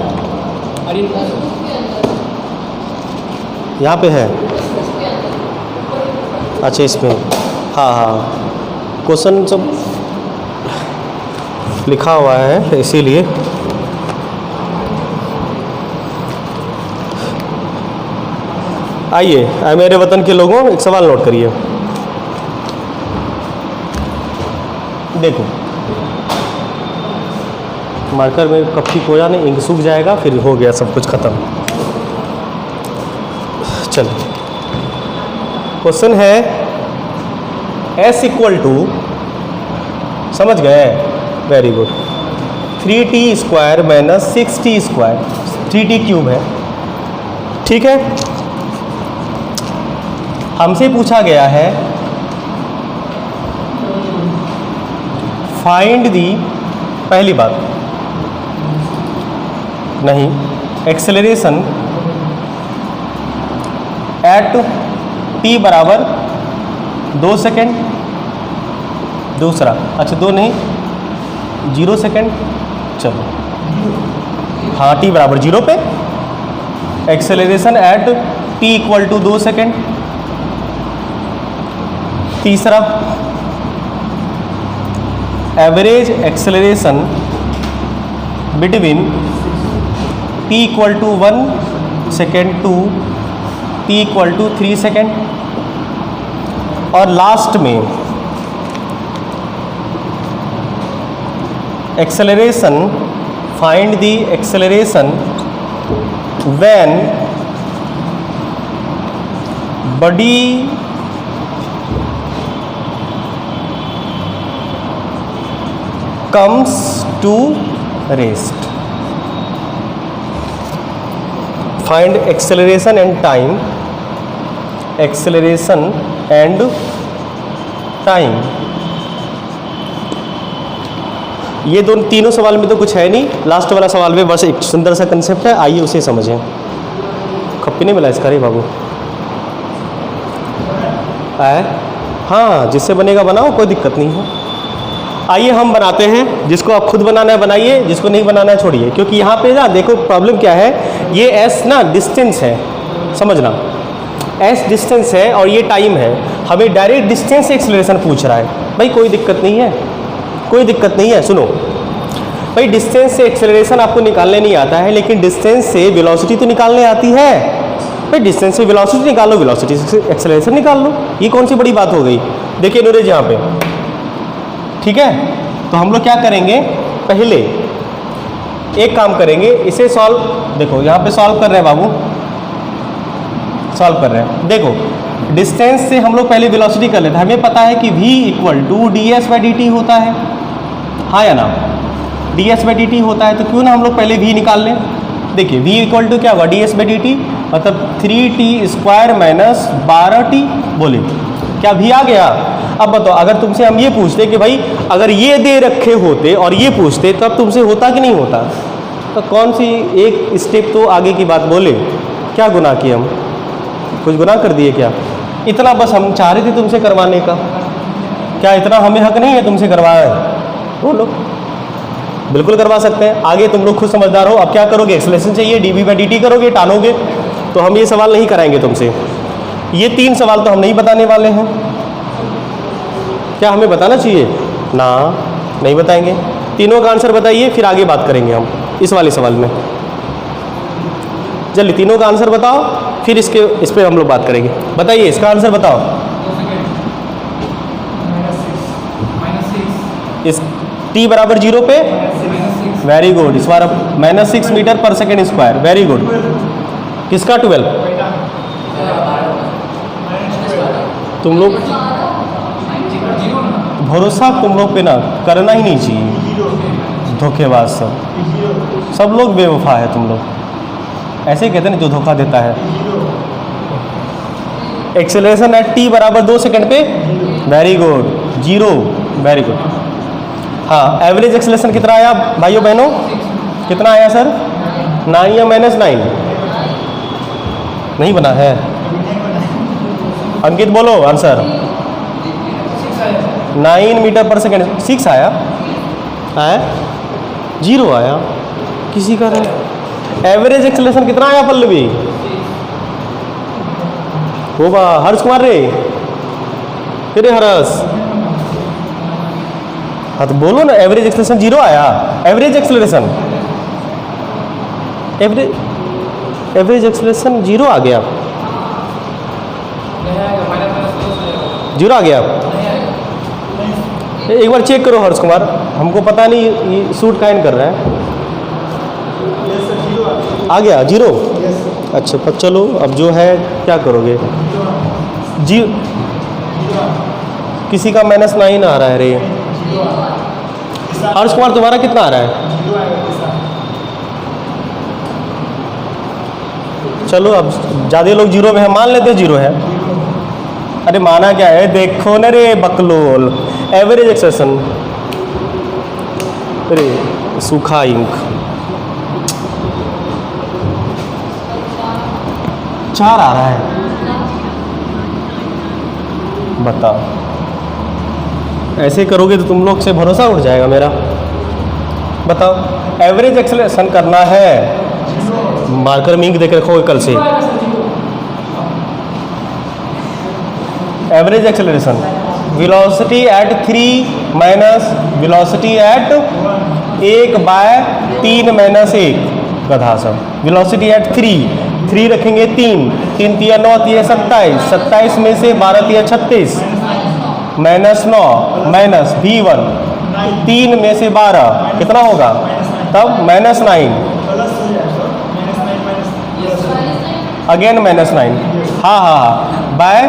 यहाँ पे है। अच्छा इसमें, हाँ, क्वेश्चन सब लिखा हुआ है इसीलिए। आइए मेरे वतन के लोगों, एक सवाल नोट करिए। देखो मार्कर में कपटी खो जाने, इंक सूख जाएगा, फिर हो गया सब कुछ ख़त्म। चलो क्वेश्चन है s इक्वल टू, समझ गए? Very good, 3t square minus 6t square, 3t cube है। ठीक है, हमसे पूछा गया है फाइंड दी, पहली बात नहीं, एक्सेलरेशन एट टी बराबर 2 सेकेंड, दूसरा अच्छा 2 नहीं 0 सेकेंड, चलो हाँ टी बराबर 0 पे acceleration at t equal to 2 second. तीसरा average acceleration between t equal to 1 second to t equal to 3 second. और लास्ट में acceleration, find the acceleration when body comes to rest. Find acceleration and time, acceleration and time। ये दोनों तीनों सवाल में तो कुछ है नहीं, लास्ट वाला सवाल में बस एक सुंदर सा कंसेप्ट है, आइए उसे समझें। खप्पी नहीं मिला इसका रे बाबू, हाँ जिससे बनेगा बनाओ, कोई दिक्कत नहीं है। आइए हम बनाते हैं, जिसको आप खुद बनाना है बनाइए, जिसको नहीं बनाना है छोड़िए। क्योंकि यहाँ पे ना देखो प्रॉब्लम क्या है, ये एस ना डिस्टेंस है, समझना एस डिस्टेंस है और ये टाइम है। हमें डायरेक्ट डिस्टेंस से एक्सेलरेशन पूछ रहा है। भाई कोई दिक्कत नहीं है, कोई दिक्कत नहीं है। सुनो भाई, डिस्टेंस से एक्सेलरेशन आपको निकालने नहीं आता है, लेकिन डिस्टेंस से वेलोसिटी तो निकालने आती है। भाई डिस्टेंस से वेलोसिटी निकालो, वेलोसिटी से एक्सेलरेशन निकाल लो, ये कौन सी बड़ी बात हो गई। देखिए नूरेज यहाँ पे, ठीक है। तो हम लोग क्या करेंगे, पहले एक काम करेंगे, इसे सॉल्व, देखो यहाँ पे सॉल्व कर रहे हैं बाबू, सॉल्व कर रहे हैं। देखो डिस्टेंस से हम लोग पहले वेलोसिटी कर लेते हैं। हमें पता है कि v इक्वल टू ds/dt होता है, हाँ या ना, ds/dt होता है। तो क्यों ना हम लोग पहले v निकाल लें। देखिए v इक्वल टू क्या हुआ, ds/dt मतलब 3t² माइनस 12t। बोले क्या v आ गया। अब बताओ, अगर तुमसे हम ये पूछते कि भाई अगर ये दे रखे होते और ये पूछते, तब तुमसे होता कि नहीं होता। तो कौन सी एक स्टेप तो आगे की बात बोले। क्या गुनाह किए हम, कुछ गुनाह कर दिए क्या। इतना बस हम चाह रहे थे तुमसे करवाने का, क्या इतना हमें हक नहीं है तुमसे करवाया। बोलो बिल्कुल करवा सकते हैं। आगे तुम लोग खुद समझदार हो। अब क्या करोगे, एक्सेलरेशन चाहिए, dv/dt करोगे, टानोगे। तो हम ये सवाल नहीं कराएंगे तुमसे। ये 3 सवाल तो हम नहीं बताने वाले हैं। क्या हमें बताना चाहिए ना, नहीं बताएंगे। तीनों का आंसर बताइए, फिर आगे बात करेंगे हम इस वाले सवाल में। जल्दी तीनों का आंसर बताओ, फिर इस पर हम लोग बात करेंगे। बताइए इसका आंसर बताओ। इस t बराबर 0 पे, वेरी गुड। इस बार -6 मीटर पर सेकेंड स्क्वायर, वेरी गुड। किसका 12, तुम लोग भरोसा तुम लोग पे ना करना ही नहीं चाहिए। धोखेबाज सब लोग बेवफा है तुम लोग। ऐसे ही कहते हैं जो धोखा देता है। एक्सेलरेशन एट t बराबर 2 सेकेंड पे, वेरी गुड, 0, वेरी गुड। हाँ एवरेज एक्सेलरेशन कितना आया भाइयों बहनों, कितना आया सर, 9 या -9 नहीं बना है। अंकित बोलो आंसर। 9 मीटर पर सेकेंड, 6 आया, 0 आया किसी का नहीं। एवरेज एक्सेलरेशन कितना आया पल्लवी, होगा हर्ष कुमार रे, फिर हर्ष। हाँ तो बोलो ना, एवरेज एक्सेलरेशन 0 आया। एवरेज एक्सेलरेशन, एवरेज एक्सेलरेशन 0 आ गया, 0 आ गया। एक बार चेक करो हर्ष कुमार, हमको पता नहीं ये सूट काइन कर रहा है। आ गया 0, अच्छा पर चलो अब जो है क्या करोगे। जी किसी का -9 आ रहा है रे। हर्ष कुमार तुम्हारा कितना आ रहा है। चलो अब ज़्यादा लोग 0 में है, मान लेते 0 है। अरे माना क्या है, देखो न रे बकलोल। एवरेज एक्सेलरेशन, अरे सूखा इंक, 4 आ रहा है। बताओ, ऐसे करोगे तो तुम लोग से भरोसा उठ जाएगा मेरा। बताओ, एवरेज एक्सेलरेशन करना है, मार्कर में इंक देख रखोगे कल से। Average acceleration, velocity at 3 minus velocity at 1/3 - 1 गधा सब। वेलोसिटी एट 3 रखेंगे 3 3 9 27 27 में से 12 36 -9 माइनस V1 3 में से 12 कितना होगा तब -9 अगेन -9 हाँ बाय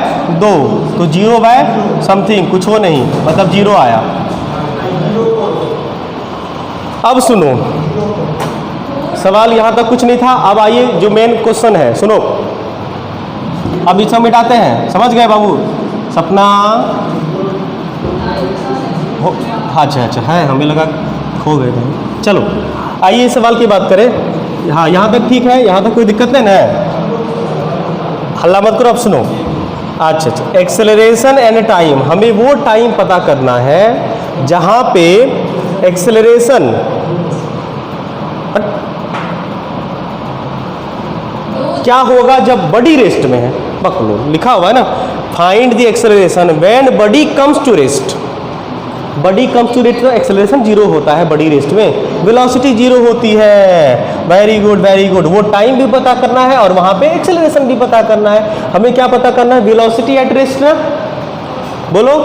2 तो 0 बाय समथिंग कुछ हो नहीं मतलब 0 आया। अब सुनो, सवाल यहाँ तक कुछ नहीं था। अब आइए जो मेन क्वेश्चन है, सुनो। अब इसको मिटाते हैं, समझ गए बाबू? सपना अच्छा है, हमें लगा खो गए थे। चलो आइए इस सवाल की बात करें। हाँ यहाँ तक ठीक है, यहाँ तक कोई दिक्कत नहीं है, हल्ला मत करो। अब सुनो, अच्छा एक्सेलरेशन एंड टाइम, हमें वो टाइम पता करना है जहाँ पे एक्सेलरेशन क्या होगा जब बॉडी रेस्ट में है। पकड़ो, लिखा हुआ है ना, find the acceleration when body comes to rest. Body comes to rest तो एक्सेलरेशन 0 होता है बॉडी रेस्ट में, वेलोसिटी 0 होती है। Very good. वो टाइम भी पता करना है और वहां पे एक्सेलरेशन भी पता करना है। हमें क्या पता करना है? वेलोसिटी एट रेस्ट ना, बोलो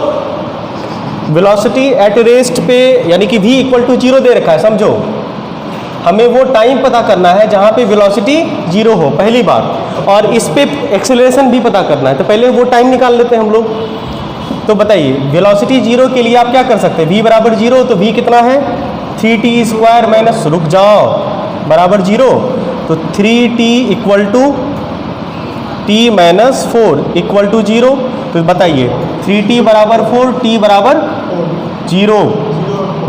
वेलोसिटी एट रेस्ट पे, यानी कि v = 0 दे रखा है, समझो। हमें वो टाइम पता करना है जहाँ पे वेलोसिटी 0 हो, पहली बात, और इस पे एक्सेलरेशन भी पता करना है। तो पहले वो टाइम निकाल लेते हैं हम लोग। तो बताइए, वेलोसिटी 0 के लिए आप क्या कर सकते हैं? v = 0, तो v कितना है? 3t² माइनस, रुक जाओ, बराबर 0, तो 3t = t - 4 = 0। तो बताइए 3t = 4, t = 0,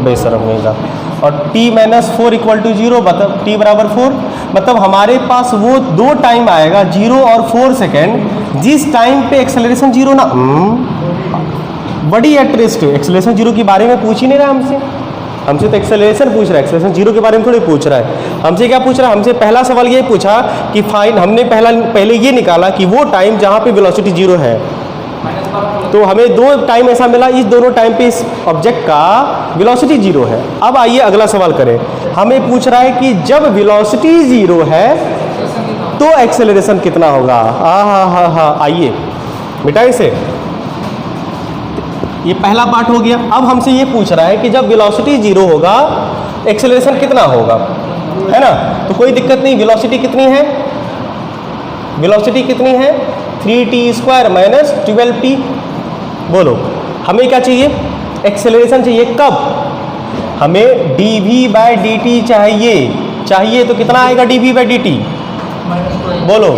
बेशरम नहीं था, और t - 4 = 0, मतलब t = 4, मतलब हमारे पास वो दो टाइम आएगा 0 और 4 सेकेंड, जिस टाइम पे एक्सेलरेशन 0 ना, बड़ी एट रेस्ट। एक्सेलरेशन 0 के बारे में पूछ ही नहीं रहा हमसे तो एक्सेलरेशन पूछ रहा है, एक्सेलरेशन 0 के बारे में थोड़ी पूछ रहा है। हमसे क्या पूछ रहा है? हमसे पहला सवाल ये पूछा कि फाइंड, हमने पहले ये निकाला कि वो टाइम जहाँ पे वेलोसिटी 0 है। तो हमें दो टाइम ऐसा मिला, इस दोनों टाइम पे इस ऑब्जेक्ट का वेलोसिटी 0 है। अब आइए अगला सवाल करें। हमें पूछ रहा है कि जब वेलोसिटी 0 है तो एक्सेलरेशन कितना होगा। हाँ, आइए मिटाए इसे, ये पहला पार्ट हो गया। अब हमसे ये पूछ रहा है कि जब वेलोसिटी 0 होगा एक्सेलरेशन कितना होगा, है ना? तो कोई दिक्कत नहीं। वेलोसिटी कितनी है? वेलोसिटी कितनी है? 3t² minus 12t। बोलो हमें क्या चाहिए? एक्सेलरेशन चाहिए। कब? हमें dv/dt चाहिए तो कितना आएगा dv/dt? बोलो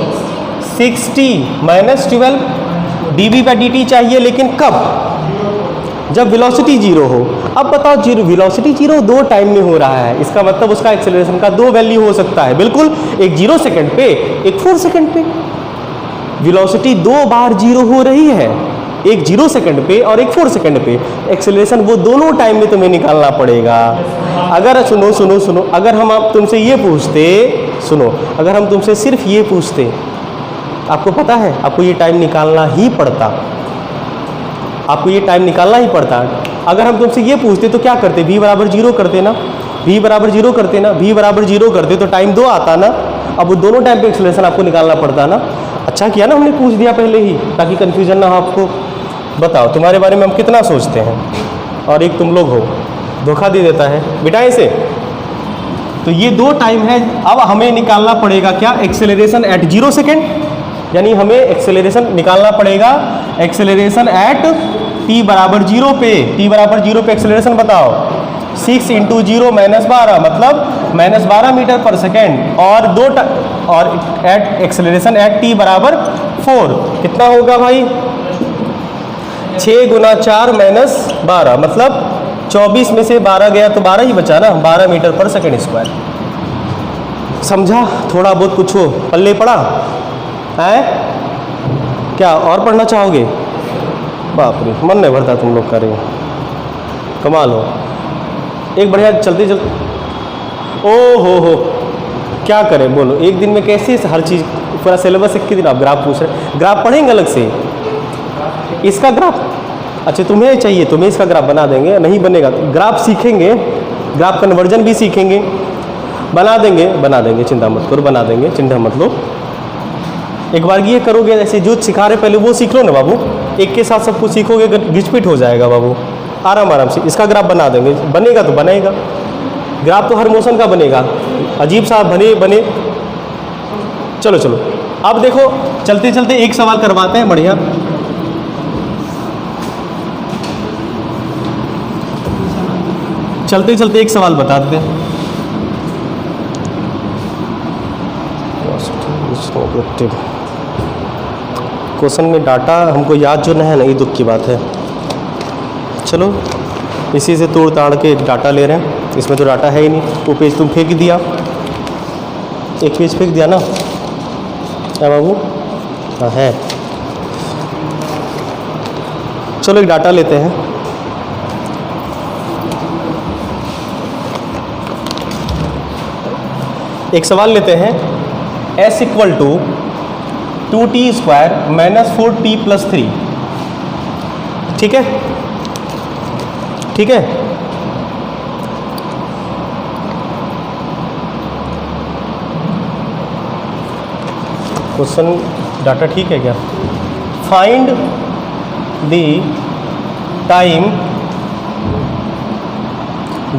6t - 12 dv/dt चाहिए, लेकिन कब? जब वेलोसिटी 0 हो। अब बताओ, वेलोसिटी 0 दो टाइम में हो रहा है, इसका मतलब उसका एक्सेलरेशन का दो वैल्यू हो सकता है। बिल्कुल, एक 0 सेकेंड पे, एक 4 सेकेंड पे। वेलोसिटी 2 बार 0 हो रही है, एक 0 सेकेंड पे और एक 4 सेकेंड पे। एक्सेलरेशन वो दोनों टाइम में तुम्हें निकालना पड़ेगा। अगर सुनो, अगर हम तुमसे ये पूछते, सुनो, अगर हम तुमसे सिर्फ ये पूछते, आपको पता है आपको ये टाइम निकालना ही पड़ता, आपको ये टाइम निकालना ही पड़ता। अगर हम तुमसे ये पूछते तो क्या करते? v = 0 करते ना, v = 0 करते ना, v = 0 करते तो टाइम 2 आता ना। अब वो दोनों टाइम पे एक्सेलरेशन आपको निकालना पड़ता ना। अच्छा किया ना हमने पूछ दिया पहले ही, ताकि कन्फ्यूजन ना हो आपको। बताओ तुम्हारे बारे में हम कितना सोचते हैं, और एक तुम लोग हो धोखा दे देता है। बेटा इसे, तो ये दो टाइम है। अब हमें निकालना पड़ेगा क्या? एक्सेलरेशन एट 0 सेकेंड, यानी हमें एक्सेलरेशन निकालना पड़ेगा एक्सेलरेशन एट t = 0 पे। t = 0 पे एक्सेलरेशन बताओ। 6 × 0 -12, मतलब -12 मीटर पर सेकेंड, और और एट एक्सेलरेशन एट t = 4 कितना होगा भाई? 6 × 4 - 12, मतलब 24 में से 12 गया तो 12 ही बचा ना, 12 मीटर पर सेकेंड स्क्वायर। समझा? थोड़ा बहुत कुछ हो पल्ले पड़ा है क्या? और पढ़ना चाहोगे? बाप रे, मन नहीं भरता तुम लोग कर रहे हो, कमाल हो। एक बढ़िया चलते चलते, ओ हो, क्या करें बोलो, एक दिन में कैसे हर चीज़ पूरा सिलेबस एक ही दिन आप ग्राफ पूछ रहे, ग्राफ पढ़ेंगे अलग से इसका ग्राफ। अच्छा तुम्हें चाहिए, तुम्हें इसका ग्राफ बना देंगे, नहीं बनेगा ग्राफ सीखेंगे, ग्राफ कन्वर्जन भी सीखेंगे, बना देंगे, चिंता मत करो, बना देंगे, चिंता मत लो। एक बार ये करोगे, ऐसे जो सिखा रहे पहले वो सीख लो ना बाबू, एक के साथ सब कुछ सीखोगे घिचपिट हो जाएगा बाबू। आराम से इसका ग्राफ बना देंगे, बनेगा तो बनेगा, ग्राफ तो हर मोशन का बनेगा, अजीब सा बने। चलो अब देखो, चलते चलते एक सवाल करवाते हैं बढ़िया। चलते चलते एक सवाल बता देते हैं। क्वेश्चन में डाटा हमको याद जो नहीं है ना, ये दुख की बात है। चलो इसी से तोड़ ताड़ के डाटा ले रहे हैं, इसमें तो डाटा है ही नहीं, वो पेज तुम फेंक दिया, एक पेज फेंक दिया ना, क्या बाबू? हाँ है। चलो एक डाटा लेते हैं, एक सवाल लेते हैं, s equal to 2t square minus 4t plus 3, ठीक है? क्वेश्चन डाटा ठीक है क्या? Find the time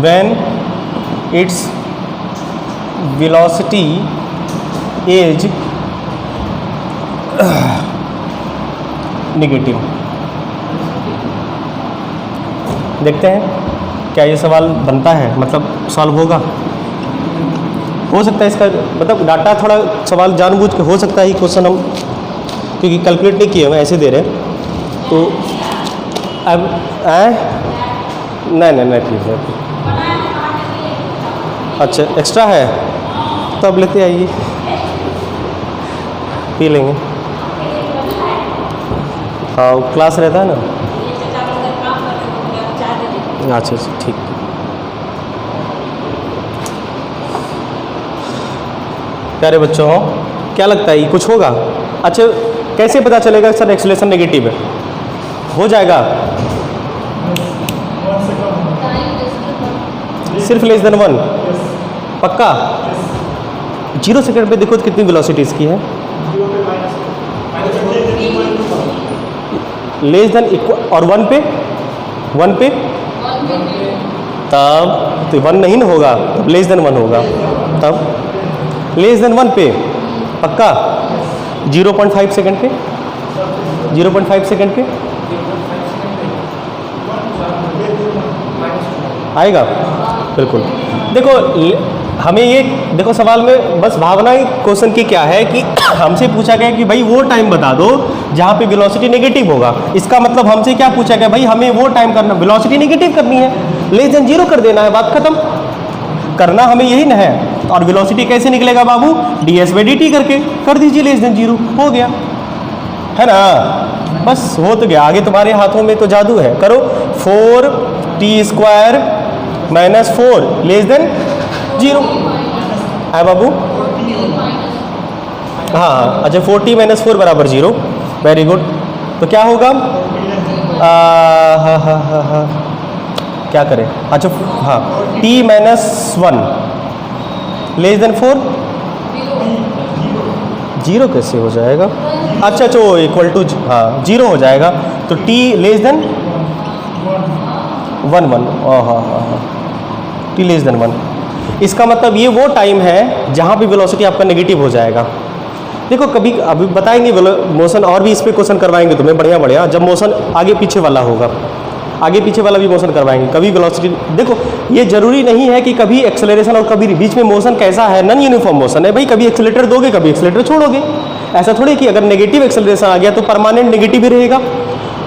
when it's velocity is negative. देखते हैं क्या ये सवाल बनता है, मतलब सॉल्व होगा। हो सकता है इसका मतलब डाटा थोड़ा सवाल जानबूझ के हो सकता है क्वेश्चन हम, क्योंकि कैलकुलेट नहीं किए, हम ऐसे दे रहे हैं तो अब नहीं प्लीज़। अच्छा एक्स्ट्रा है तो अब लेते आइए, पी लेंगे। हाँ क्लास रहता है ना। अच्छा ठीक। प्यारे बच्चों क्या लगता है ये कुछ होगा? अच्छा कैसे पता चलेगा सर एक्सेलरेशन नेगेटिव है? हो जाएगा सिर्फ लेस देन 1, पक्का? 0 सेकंड पे देखो तो कितनी वेलोसिटी इसकी है, लेस देन और 1 पे तब तो 1 नहीं ना होगा, तब लेस देन 1 होगा, तब लेस देन 1 पे पक्का। 0.5 सेकंड पे, 0.5 सेकंड पे आएगा बिल्कुल। देखो हमें ये देखो सवाल में बस भावना क्वेश्चन की क्या है कि हमसे पूछा गया कि भाई वो टाइम बता दो जहाँ पे वेलोसिटी नेगेटिव होगा। इसका मतलब हमसे क्या पूछा गया, भाई हमें वो टाइम करना, वेलोसिटी नेगेटिव करनी है, लेस देन 0 कर देना है, बात खत्म। करना हमें यही ना है। और वेलोसिटी कैसे निकलेगा बाबू? ds/dt करके कर दीजिए, लेस देन 0 हो गया, है ना? बस हो तो गया, आगे तुम्हारे हाथों में तो जादू है। करो 4t square minus 4 less than 0 है बाबू। हाँ अच्छा 4t माइनस 4 बराबर 0, वेरी गुड। तो क्या होगा? हाँ क्या करें? अच्छा हाँ t माइनस 1 लेस देन 4, 0 कैसे हो जाएगा? अच्छा इक्वल टू हाँ 0 हो जाएगा, तो t लेस देन 1 हाँ t लेस देन 1। इसका मतलब ये वो टाइम है जहाँ पे वेलोसिटी आपका नेगेटिव हो जाएगा। देखो कभी अभी बताएंगे मोशन, और भी इस पे क्वेश्चन करवाएंगे तुम्हें बढ़िया, जब मोशन आगे पीछे वाला होगा, आगे पीछे वाला भी मोशन करवाएंगे। कभी वेलोसिटी देखो, ये जरूरी नहीं है कि कभी एक्सेलरेशन और कभी बीच में मोशन कैसा है, नॉन यूनिफॉर्म मोशन है भाई। कभी एक्सेलेटर दोगे, कभी एक्सेलेटर छोड़ोगे। ऐसा थोड़ी कि अगर नेगेटिव एक्सेलरेशन आ गया तो परमानेंट नेगेटिव ही रहेगा।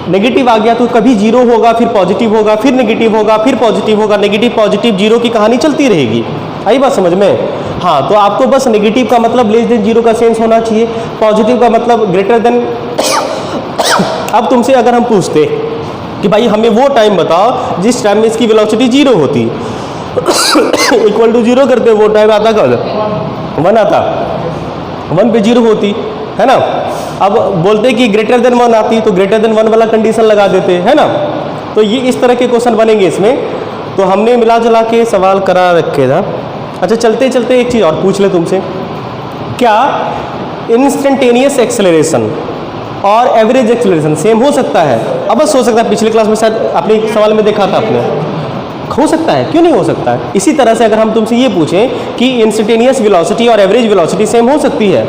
नेगेटिव आ गया तो कभी 0 होगा, फिर पॉजिटिव होगा, फिर नेगेटिव होगा, फिर पॉजिटिव होगा, नेगेटिव पॉजिटिव 0 की कहानी चलती रहेगी। आई बात समझ में? हाँ तो आपको बस नेगेटिव का मतलब लेस देन 0 का सेंस होना चाहिए, पॉजिटिव का मतलब ग्रेटर देन अब तुमसे अगर हम पूछते कि भाई हमें वो टाइम बताओ जिस टाइम में इसकी वेलोसिटी 0 होती, इक्वल टू 0 करते, वो टाइम आता कब? 1 आता, 1 पे 0 होती है ना। अब बोलते कि ग्रेटर देन 1 आती, तो ग्रेटर देन 1 वाला कंडीशन लगा देते, है ना। तो ये इस तरह के क्वेश्चन बनेंगे इसमें। तो हमने मिला जुला के सवाल करा रखे था। अच्छा, चलते चलते एक चीज़ और पूछ ले तुमसे, क्या इंस्टेंटेनियस एक्सेलरेशन और एवरेज एक्सेलरेशन सेम हो सकता है? अब बस हो सकता है, पिछले क्लास में शायद अपने सवाल में देखा था आपने, हो सकता है, क्यों नहीं हो सकता है। इसी तरह से अगर हम तुमसे ये पूछें कि इंस्टेंटेनियस वेलोसिटी और एवरेज वेलोसिटी सेम हो सकती है,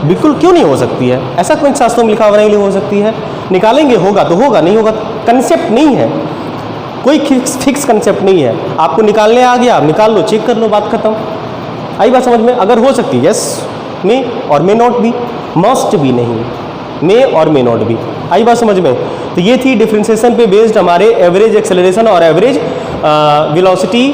बिल्कुल क्यों नहीं हो सकती है। ऐसा कोई शास्त्रों में लिखा हुआ नहीं हो सकती है, निकालेंगे होगा तो होगा, नहीं होगा। कंसेप्ट नहीं है, कोई फिक्स कंसेप्ट नहीं है। आपको निकालने आ गया, निकाल लो, चेक कर लो, बात खत्म। आई बात समझ में? अगर हो सकती है यस, मे और मे नॉट भी, मस्ट भी नहीं, मे और मे नॉट भी। आई बात समझ में? तो ये थी डिफरेंशिएशन पे बेस्ड हमारे एवरेज एक्सेलरेशन और एवरेज वेलोसिटी,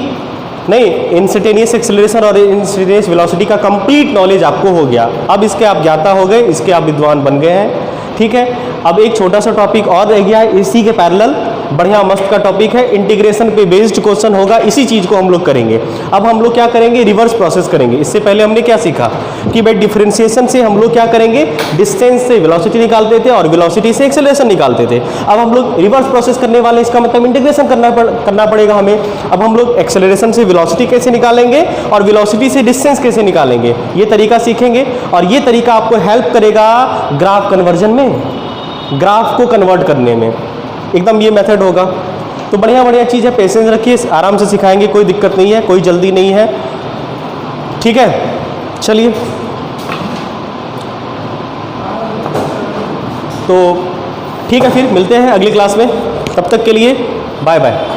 नहीं, इंस्टेंटेनियस एक्सेलरेशन और इंस्टेंटेनियस वेलोसिटी का कंप्लीट नॉलेज आपको हो गया। अब इसके आप ज्ञाता हो गए, इसके आप विद्वान बन गए हैं, ठीक है। अब एक छोटा सा टॉपिक और रह गया है, इसी के पैरेलल बढ़िया मस्त का टॉपिक है, इंटीग्रेशन पे बेस्ड क्वेश्चन होगा, इसी चीज़ को हम लोग करेंगे। अब हम लोग क्या करेंगे, रिवर्स प्रोसेस करेंगे। इससे पहले हमने क्या सीखा कि भाई डिफरेंशिएशन से हम लोग क्या करेंगे, डिस्टेंस से वेलोसिटी निकालते थे और वेलोसिटी से एक्सेलरेशन निकालते थे। अब हम लोग रिवर्स प्रोसेस करने वाले, इसका मतलब इंटीग्रेशन करना पड़ेगा हमें। अब हम लोग एक्सेलरेशन से वेलोसिटी कैसे निकालेंगे और वेलोसिटी से डिस्टेंस कैसे निकालेंगे, ये तरीका सीखेंगे। और ये तरीका आपको हेल्प करेगा ग्राफ कन्वर्जन में, ग्राफ को कन्वर्ट करने में, एकदम ये मेथड होगा। तो बढ़िया बढ़िया चीज़ है, पेशेंस रखिए, आराम से सिखाएंगे, कोई दिक्कत नहीं है, कोई जल्दी नहीं है, ठीक है। चलिए, तो ठीक है, फिर मिलते हैं अगली क्लास में। तब तक के लिए बाय बाय।